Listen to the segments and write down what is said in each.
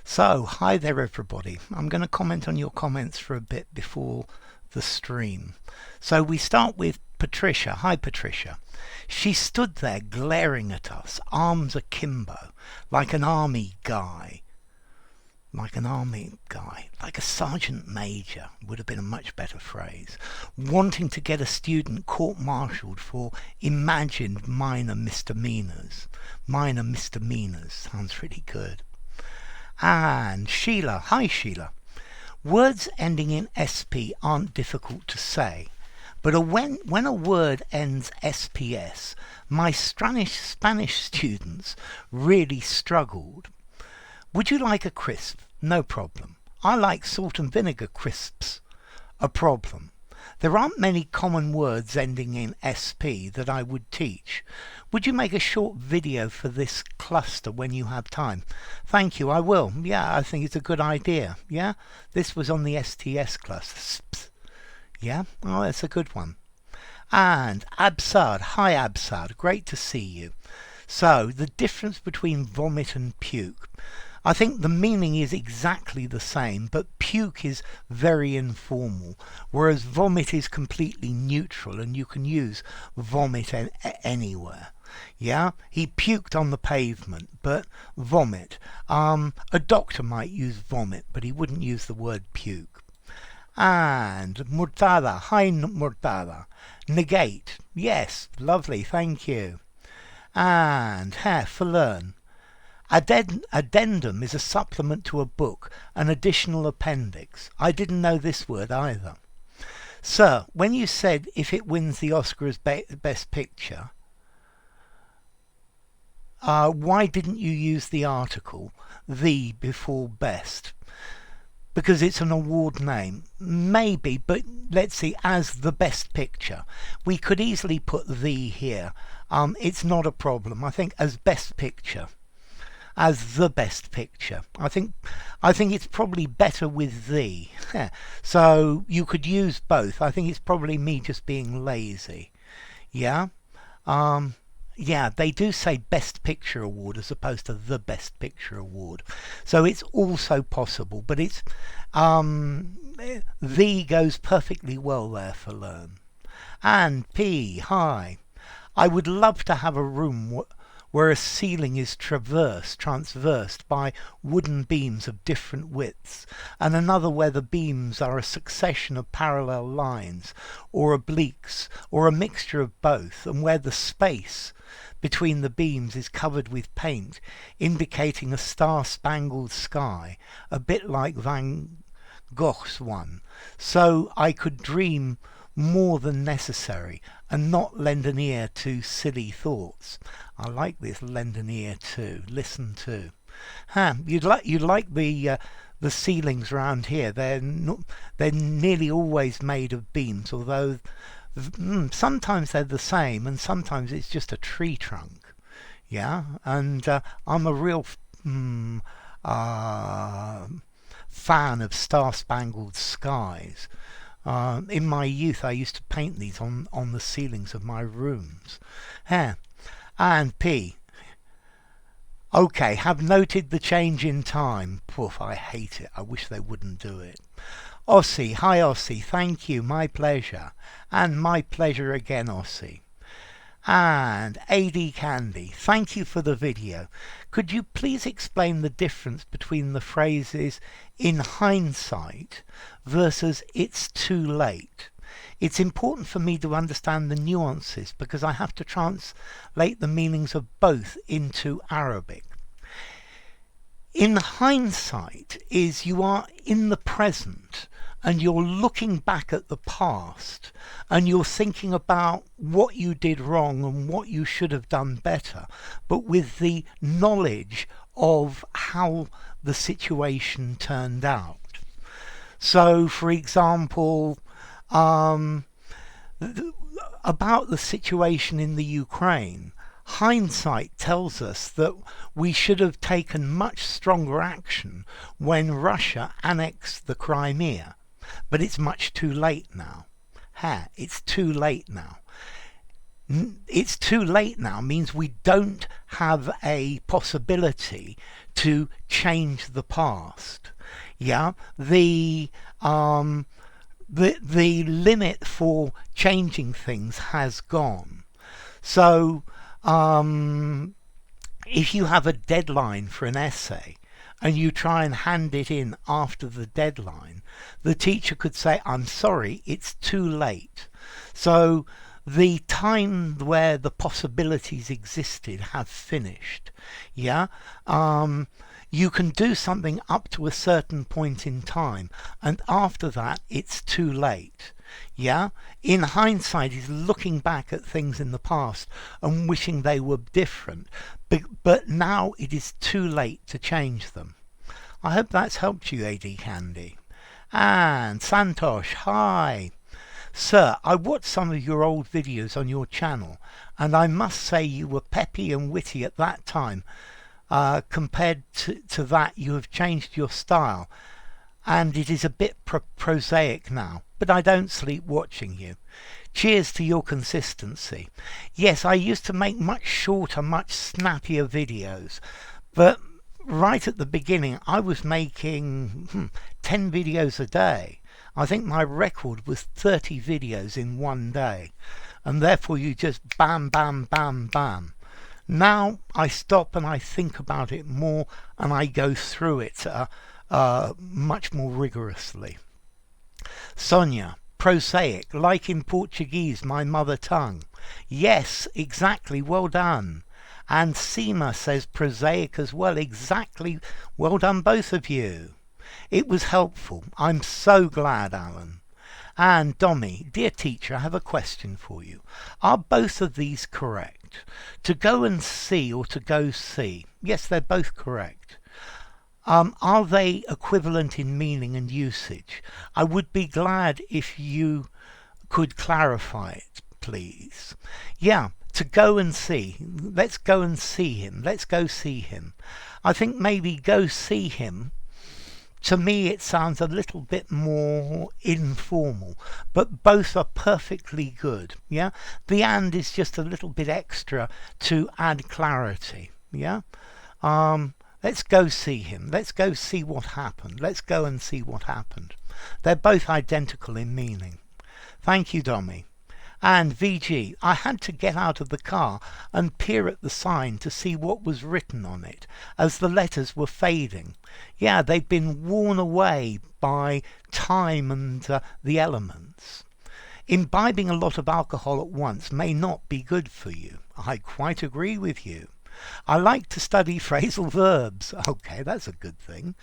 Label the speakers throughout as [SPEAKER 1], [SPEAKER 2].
[SPEAKER 1] So, hi there everybody. I'm going to comment on your comments for a bit before the stream. So we start with Patricia. Hi Patricia. She stood there glaring at us, arms akimbo, like an army guy. Like a sergeant major would have been a much better phrase, wanting to get a student court-martialed for imagined minor misdemeanors. Minor misdemeanors sounds really good. And Sheila, hi Sheila. Words ending in SP aren't difficult to say, but when a word ends SPS, my Spanish students really struggled. Would you like a crisp? No problem. I like salt and vinegar crisps. A problem. There aren't many common words ending in SP that I would teach. Would you make a short video for this cluster when you have time? Thank you, I will. Yeah, I think it's a good idea. Yeah, this was on the STS cluster. Yeah, oh, that's a good one. And Absard, hi Absard, great to see you. So, the difference between vomit and puke. I think the meaning is exactly the same, but puke is very informal, whereas vomit is completely neutral and you can use vomit anywhere. Yeah, he puked on the pavement, but vomit. A doctor might use vomit, but he wouldn't use the word puke. And Murtada, hi Murtada. Negate, yes, lovely, thank you. And for learn. Addendum is a supplement to a book, an additional appendix. I didn't know this word either. Sir, when you said if it wins the Oscar as Best Picture, why didn't you use the article, the before best? Because it's an award name. Maybe, but let's see, as the Best Picture. We could easily put the here. It's not a problem. I think as Best Picture. As the Best Picture. I think it's probably better with the. So you could use both. I think it's probably me just being lazy. Yeah? Yeah, they do say Best Picture Award as opposed to the Best Picture Award. So it's also possible, but it's the goes perfectly well there for learn. And P, hi. I would love to have a room where a ceiling is transversed by wooden beams of different widths, and another where the beams are a succession of parallel lines, or obliques, or a mixture of both, and where the space between the beams is covered with paint, indicating a star-spangled sky, a bit like Van Gogh's one, so I could dream more than necessary and not lend an ear to silly thoughts. I like this, lend an ear to, listen to. You'd like the ceilings around here. They're nearly always made of beams, although sometimes they're the same and sometimes it's just a tree trunk. Yeah, and I'm a real fan of star-spangled skies. In my youth I used to paint these on the ceilings of my rooms. And P. Okay, have noted the change in time. Poof, I hate it. I wish they wouldn't do it. Ossie, hi Ossie, thank you, my pleasure. And my pleasure again, Ossie. And AD Candy, thank you for the video. Could you please explain the difference between the phrases in hindsight versus it's too late? It's important for me to understand the nuances because I have to translate the meanings of both into Arabic. In hindsight is you are in the present and you're looking back at the past and you're thinking about what you did wrong and what you should have done better, but with the knowledge of how the situation turned out. So, for example, about the situation in the Ukraine, hindsight tells us that we should have taken much stronger action when Russia annexed the Crimea. But it's much too late now. It's too late now. It's too late now means we don't have a possibility to change the past. Yeah, the limit for changing things has gone. So if you have a deadline for an essay and you try and hand it in after the deadline, the teacher could say, I'm sorry, it's too late. So the time where the possibilities existed have finished. Yeah. You can do something up to a certain point in time, and after that it's too late. Yeah, in hindsight is looking back at things in the past and wishing they were different, but now it is too late to change them. I hope that's helped you, AD Candy. And Santosh, hi. Sir, I watched some of your old videos on your channel, and I must say you were peppy and witty at that time. Compared to that, you have changed your style, and it is a bit prosaic now, but I don't sleep watching you. Cheers to your consistency. Yes, I used to make much shorter, much snappier videos, but right at the beginning I was making 10 videos a day. I think my record was 30 videos in one day, and therefore you just bam, bam, bam, bam. Now I stop and I think about it more, and I go through it much more rigorously. Sonia, prosaic, like in Portuguese, my mother tongue. Yes, exactly, well done. And Seema says prosaic as well, exactly, well done both of you. It was helpful. I'm so glad, Alan. And Dommy, dear teacher, I have a question for you. Are both of these correct? To go and see or to go see? Yes, they're both correct. Are they equivalent in meaning and usage? I would be glad if you could clarify it, please. Yeah, to go and see. Let's go and see him. Let's go see him. I think maybe go see him. To me, it sounds a little bit more informal, but both are perfectly good. Yeah, the and is just a little bit extra to add clarity. Yeah, let's go see him. Let's go see what happened. Let's go and see what happened. They're both identical in meaning. Thank you, Dommy. And VG, I had to get out of the car and peer at the sign to see what was written on it, as the letters were fading. Yeah, they'd been worn away by time and the elements. Imbibing a lot of alcohol at once may not be good for you. I quite agree with you. I like to study phrasal verbs. Okay, that's a good thing.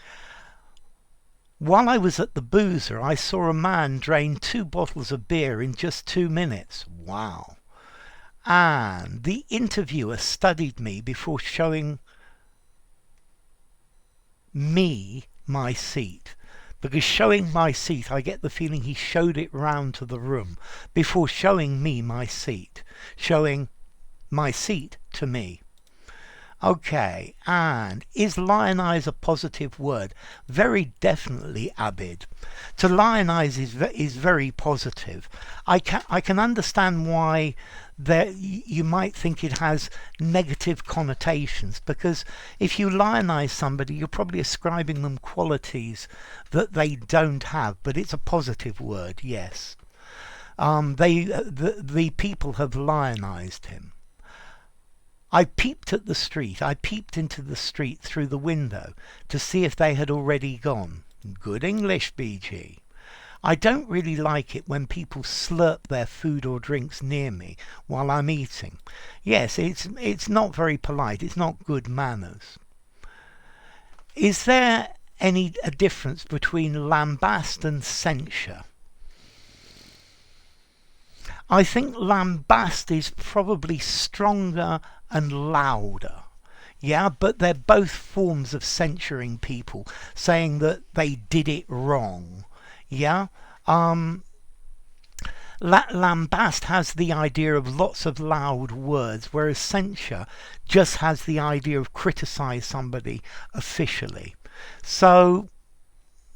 [SPEAKER 1] While I was at the boozer, I saw a man drain 2 bottles of beer in just 2 minutes. Wow. And the interviewer studied me before showing me my seat. Because showing my seat, I get the feeling he showed it round to the room before showing me my seat. Showing my seat to me. Okay, and is lionize a positive word? Very definitely, Abid. To lionize is very positive. I can understand why you might think it has negative connotations, because if you lionize somebody, you're probably ascribing them qualities that they don't have, but it's a positive word, yes. The people have lionized him. I peeped at the street. I peeped into the street through the window to see if they had already gone. Good English, BG. I don't really like it when people slurp their food or drinks near me while I'm eating. Yes, it's not very polite. It's not good manners. Is there a difference between lambast and censure? I think lambast is probably stronger and louder. Yeah, but they're both forms of censuring people, saying that they did it wrong. Yeah, lambast has the idea of lots of loud words, whereas censure just has the idea of criticize somebody officially. So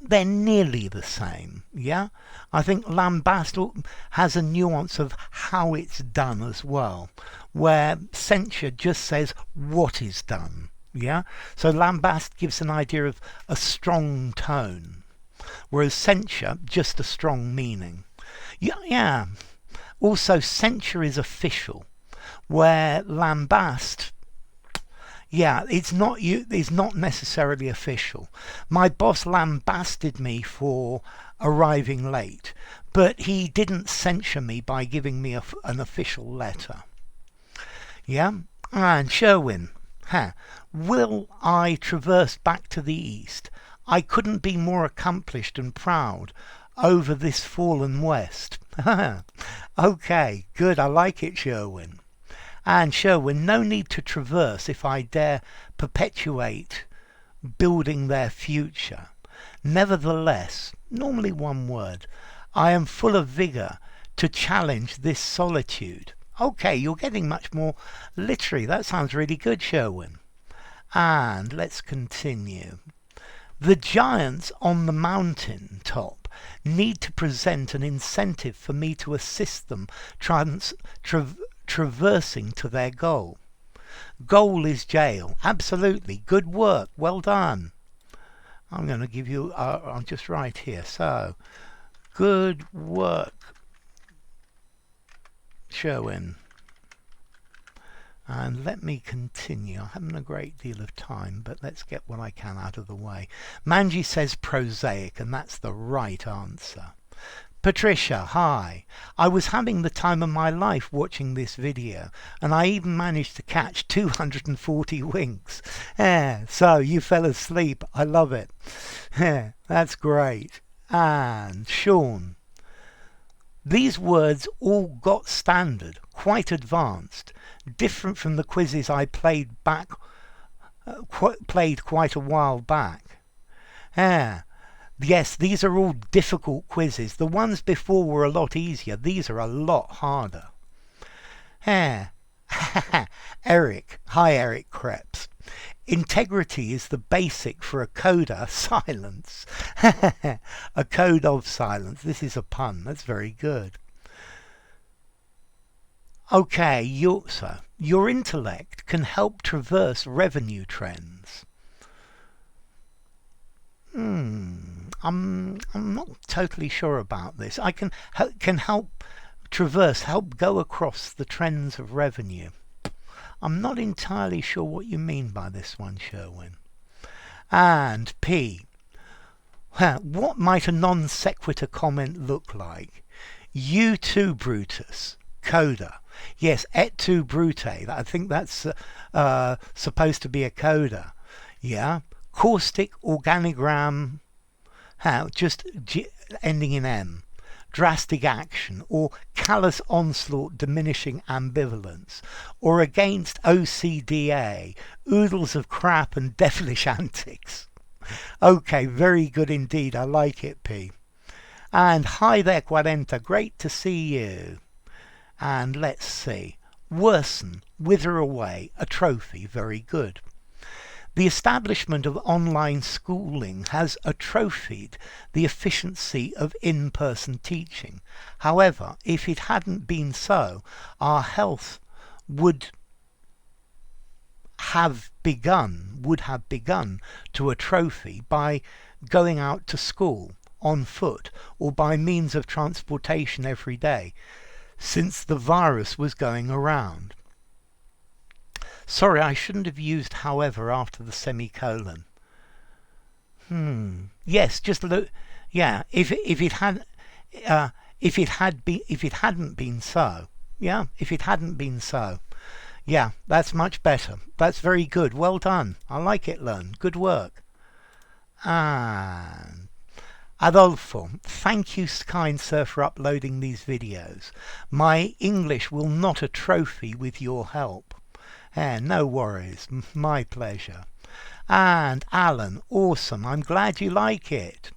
[SPEAKER 1] they're nearly the same. Yeah, I think lambast has a nuance of how it's done as well, where censure just says what is done. Yeah, so lambast gives an idea of a strong tone, whereas censure just a strong meaning. Yeah. Also, censure is official, where lambast, yeah, it's not necessarily official. My boss lambasted me for arriving late, but he didn't censure me by giving me an official letter. Yeah, and Sherwin, will I traverse back to the east? I couldn't be more accomplished and proud over this fallen west. Okay, good, I like it, Sherwin. And Sherwin, no need to traverse if I dare perpetuate building their future. Nevertheless, normally one word, I am full of vigour to challenge this solitude. Okay, you're getting much more literary. That sounds really good, Sherwin. And let's continue. The giants on the mountain top need to present an incentive for me to assist them traversing to their goal. Goal is jail. Absolutely. Good work. Well done. I'm going to give you, I'll just write here. So, good work, Sherwin. And let me continue. I'm having a great deal of time, but let's get what I can out of the way. Manji says prosaic, and that's the right answer. Patricia, hi. I was having the time of my life watching this video, and I even managed to catch 240 winks. So you fell asleep. I love it. That's great. And Sean, these words all got standard, quite advanced, different from the quizzes I played quite a while back. Yes, these are all difficult quizzes. The ones before were a lot easier. These are a lot harder. Eric. Hi, Eric Krebs. Integrity is the basic for a coda. Silence. A code of silence. This is a pun. That's very good. Okay, your intellect can help traverse revenue trends. I'm not totally sure about this. I can help traverse, help go across the trends of revenue. I'm not entirely sure what you mean by this one, Sherwin. And P. What might a non sequitur comment look like? You too, Brutus. Coda. Yes, et tu, Brute. I think that's supposed to be a coda. Yeah. Caustic organigram, just ending in M. Drastic action, or callous onslaught diminishing ambivalence, or against OCDA, oodles of crap and devilish antics. Okay, very good indeed. I like it, P. And hi there, Quarenta. Great to see you. And let's see. Worsen, wither away, a trophy. Very good. The establishment of online schooling has atrophied the efficiency of in-person teaching. However, if it hadn't been so, our health would have begun to atrophy by going out to school on foot or by means of transportation every day, since the virus was going around. Sorry, I shouldn't have used however after the semicolon. Yes, just look. Yeah, if it hadn't been so. Yeah, if it hadn't been so. Yeah, that's much better. That's very good. Well done. I like it, Learn. Good work. And Adolfo, thank you, kind sir, for uploading these videos. My English will not atrophy with your help. No worries, my pleasure. And Alan, awesome, I'm glad you like it.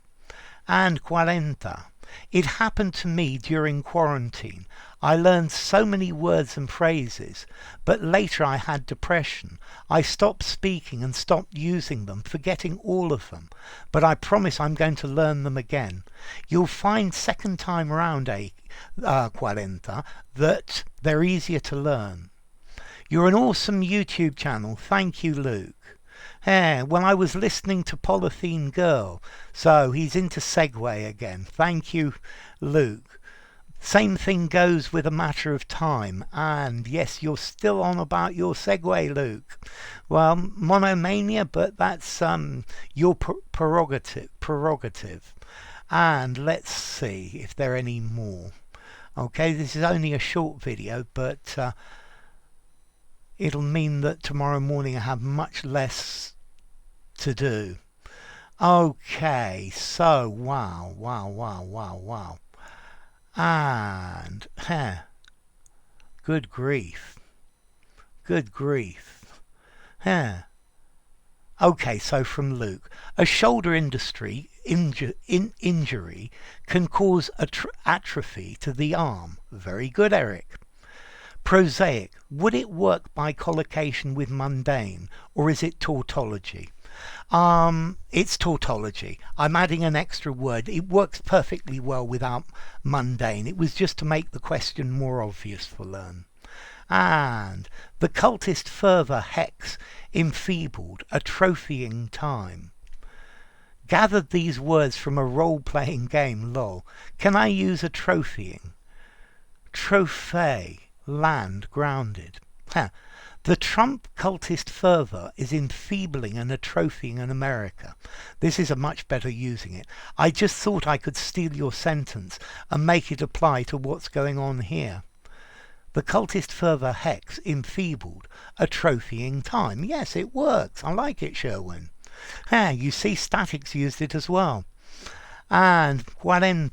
[SPEAKER 1] And Quarenta, It happened to me during quarantine. I learned so many words and phrases, but later I had depression. I stopped speaking and stopped using them, forgetting all of them. But I promise I'm going to learn them again. You'll find second time around, 40, that they're easier to learn. You're an awesome YouTube channel. Thank you, Luke. Well, I was listening to Polythene Girl, so he's into Segway again. Thank you, Luke. Same thing goes with A Matter of Time, and yes, you're still on about your Segway, Luke. Well, monomania, but that's your prerogative. And let's see if there are any more. Okay, this is only a short video, but it'll mean that tomorrow morning I have much less to do. Okay, so wow. And good grief. Okay, so from Luke, a shoulder injury can cause atrophy to the arm. Very good, Eric. Prosaic, would it work by collocation with mundane, or is it tautology? It's tautology. I'm adding an extra word. It works perfectly well without mundane. It was just to make the question more obvious for learn. And the cultist fervour hex enfeebled, atrophying time. Gathered these words from a role-playing game, lol. Can I use atrophying? Trophy, land, grounded. The Trump cultist fervour is enfeebling and atrophying in America. This is a much better using it. I just thought I could steal your sentence and make it apply to what's going on here. The cultist fervour hex enfeebled, atrophying time. Yes, it works. I like it, Sherwin. You see, Statics used it as well. And 40.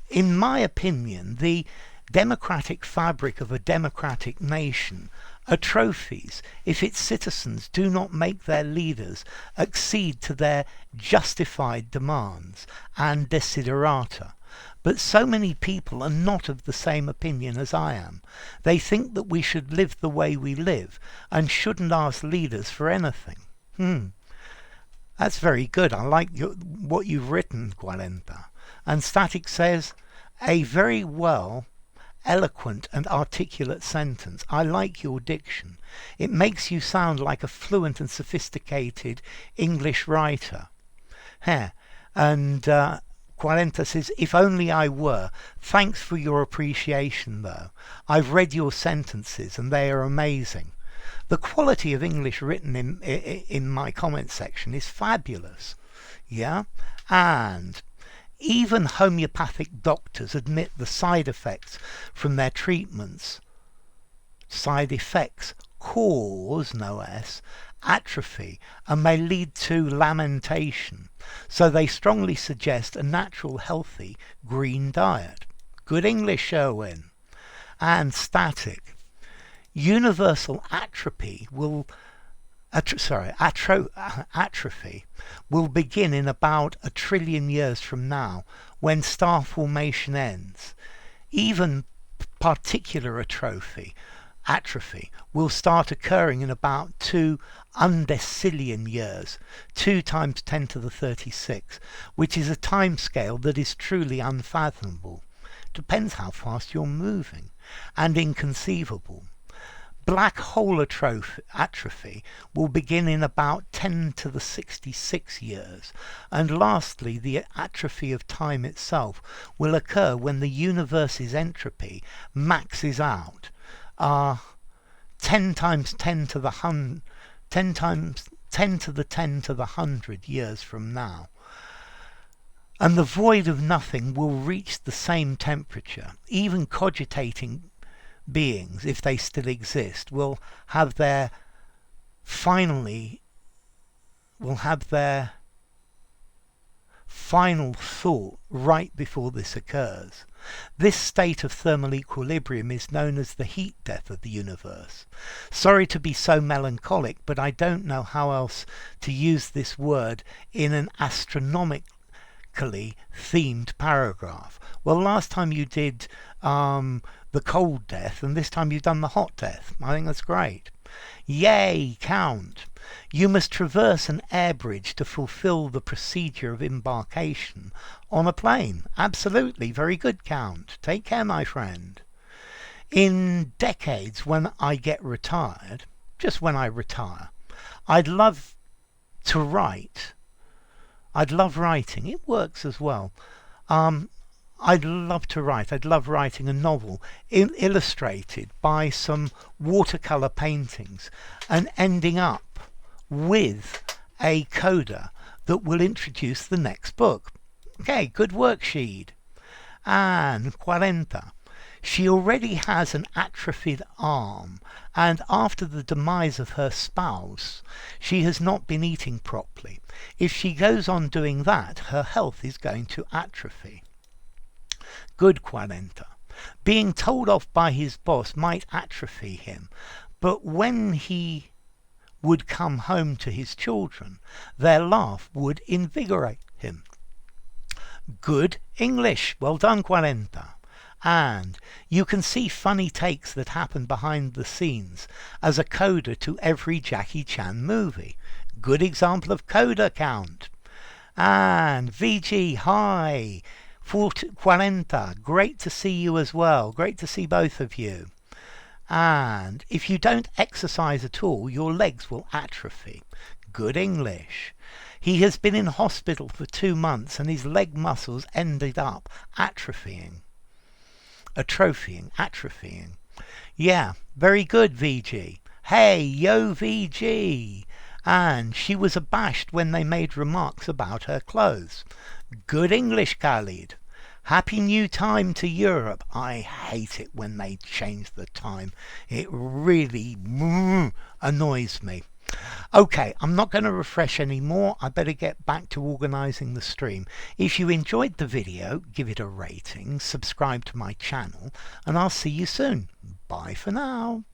[SPEAKER 1] In my opinion, the democratic fabric of a democratic nation atrophies if its citizens do not make their leaders accede to their justified demands and desiderata. But so many people are not of the same opinion as I am. They think that we should live the way we live and shouldn't ask leaders for anything. That's very good. I like what you've written, 40. And Static says, a very well eloquent and articulate sentence. I like your diction. It makes you sound like a fluent and sophisticated English writer. And 40 says, if only I were. Thanks for your appreciation, though. I've read your sentences and they are amazing. The quality of English written in my comment section is fabulous. Yeah? And even homeopathic doctors admit the side effects from their treatments. Side effects cause, no S, atrophy and may lead to lamentation. So they strongly suggest a natural, healthy, green diet. Good English, Sherwin. And Static. Universal atrophy will atrophy will begin in about 1 trillion years from now, when star formation ends. Even particular atrophy will start occurring in about 2 undecillion years, 2 times 10 to the 36, which is a time scale that is truly unfathomable. Depends how fast you're moving, and inconceivable. Black hole atrophy will begin in about 10 to the 66 years. And lastly, the atrophy of time itself will occur when the universe's entropy maxes out. 10 times 10 to the 100, 10 times 10 to the 10 to the 100 years from now. And the void of nothing will reach the same temperature. Even cogitating beings, if they still exist, will have their final thought right before this occurs. This state of thermal equilibrium is known as the heat death of the universe. Sorry to be so melancholic, but I don't know how else to use this word in an astronomical medically themed paragraph. Well, last time you did the cold death, and this time you've done the hot death. I think that's great. Yay, Count. You must traverse an air bridge to fulfill the procedure of embarkation on a plane. Absolutely. Very good, Count. Take care, my friend. In decades, when I get retired, just when I retire, I'd love to write. I'd love writing. It works as well. I'd love to write. I'd love writing a novel illustrated by some watercolor paintings and ending up with a coda that will introduce the next book. Okay, good work, Sheed. And 40. She already has an atrophied arm, and after the demise of her spouse, she has not been eating properly. If she goes on doing that, her health is going to atrophy. Good, 40. Being told off by his boss might atrophy him, but when he would come home to his children, their laugh would invigorate him. Good English. Well done, 40. And you can see funny takes that happen behind the scenes as a coda to every Jackie Chan movie. Good example of coda, Count. And VG, hi. 40. Great to see you as well. Great to see both of you. And if you don't exercise at all, your legs will atrophy. Good English. He has been in hospital for 2 months and his leg muscles ended up atrophying. Atrophying. Yeah, very good, VG. Hey, yo, VG. And she was abashed when they made remarks about her clothes. Good English, Khalid. Happy new time to Europe. I hate it when they change the time. It really annoys me. Okay, I'm not going to refresh anymore. I better get back to organising the stream. If you enjoyed the video, give it a rating, subscribe to my channel, and I'll see you soon. Bye for now.